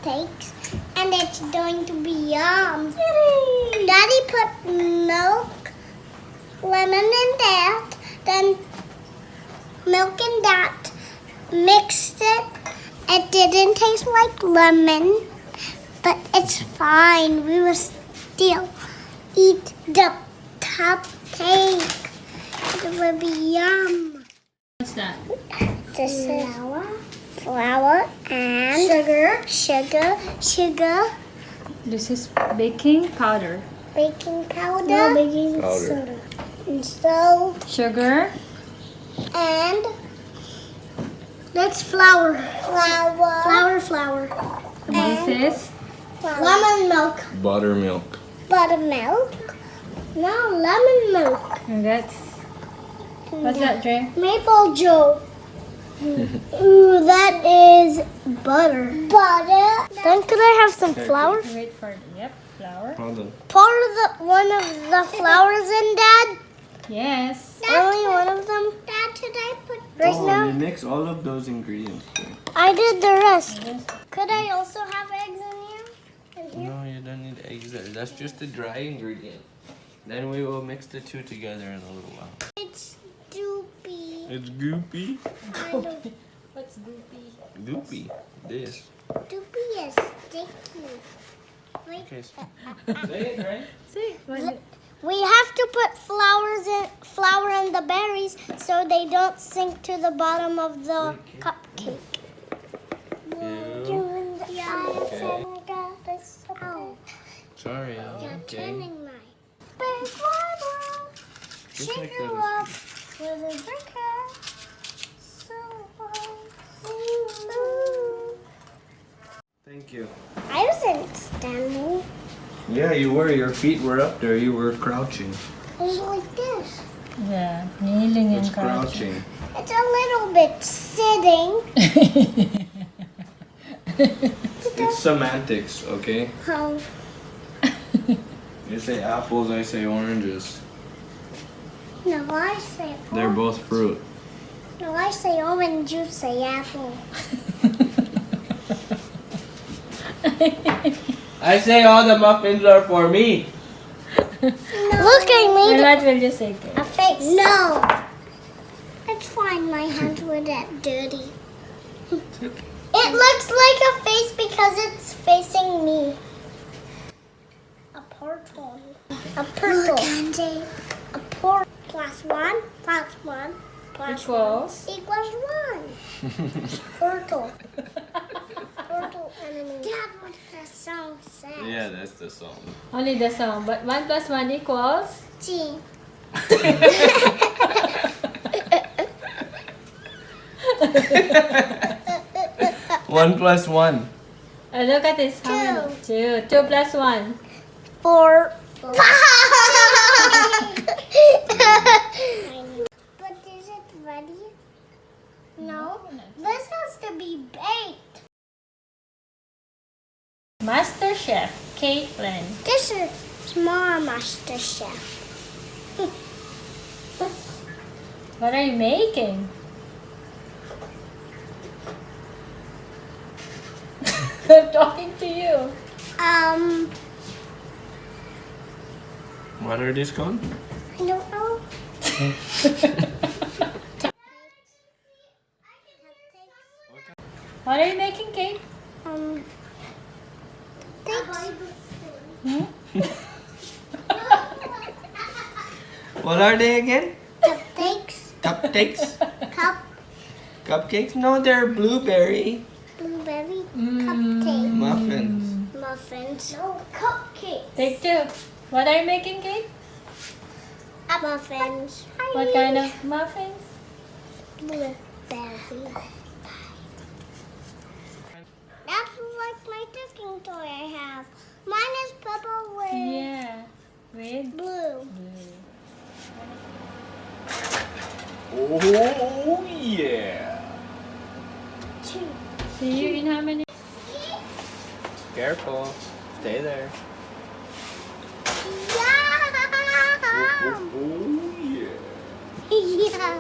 cupcakes, and it's going to be yum. Yay. Daddy put milk, lemon in that, then milk in that, mixed it. It didn't taste like lemon, but it's fine. We will still eat the cupcake. It will be yum. What's that? This is flour and sugar. This is baking powder. Baking powder. No, baking soda. And so Sugar. and that's flour. Flour. This is Lemon milk. Buttermilk. Buttermilk. No, lemon milk. and that's what's that, Dre? Maple Joe. Ooh, that is butter. Then could I have some flour? Wait for it. Yep, flour. Hold on. One of the flowers in, Dad? Yes. Only one of them? Dad, should I put right now? You mix all of those ingredients. I did the rest. Could I also have eggs in here? No, you don't need eggs there. That's just the dry ingredient. Then we will mix the two together in a little while. It's doopy. It's goopy. What's goopy? Goopy. This. Doopy is sticky. Wait. Okay. Say it, right? See, We have to put flour in the berries so they don't sink to the bottom of the cupcake. Sorry. You're Okay. turning my big water. Just like Sugar that up is with a drinker. Thank you. I wasn't standing. Yeah, you were. Your feet were up there. You were crouching. It was like this. yeah, kneeling It's and crouching. crouching. It's a little bit sitting. It's semantics, okay? How? You say apples, I say oranges. No, I say They're orange. both fruit. No, I say orange, you say apple. I say all the muffins are for me. No. Look, I And made what will you say, Kate? a face. No. It's fine, my hands were that dirty. It looks like a face because it's facing me. A portal. A purple. A portal. Plus one. Equals. Equals one. Portal. Portal enemy. Dad, what does the song say? Yeah, that's the song. Only the song, but 1 plus 1 equals. G. 1 plus 1. Look at this. How many? 2. 2 plus 1. 4. But is it ready? No. This has to be baked. Master Chef Caitlin. This is more Master Chef. What are you making? I'm talking to you. What are these called? I don't know. What are you making, Kate? What are they again? Cupcakes. Cupcakes? Cup. Cupcakes? No, they're blueberry. Blueberry. Cupcake. Muffins. Muffins. No, cupcakes. Take 2. What are you making, Kate? Muffins. What kind of muffins? Blueberry. That's like my cooking toy I have. Mine is purple with Yeah. With blue. Oh, yeah. 2. See you in how many? Careful. Stay there. Yeah. Oh, yeah. Yeah.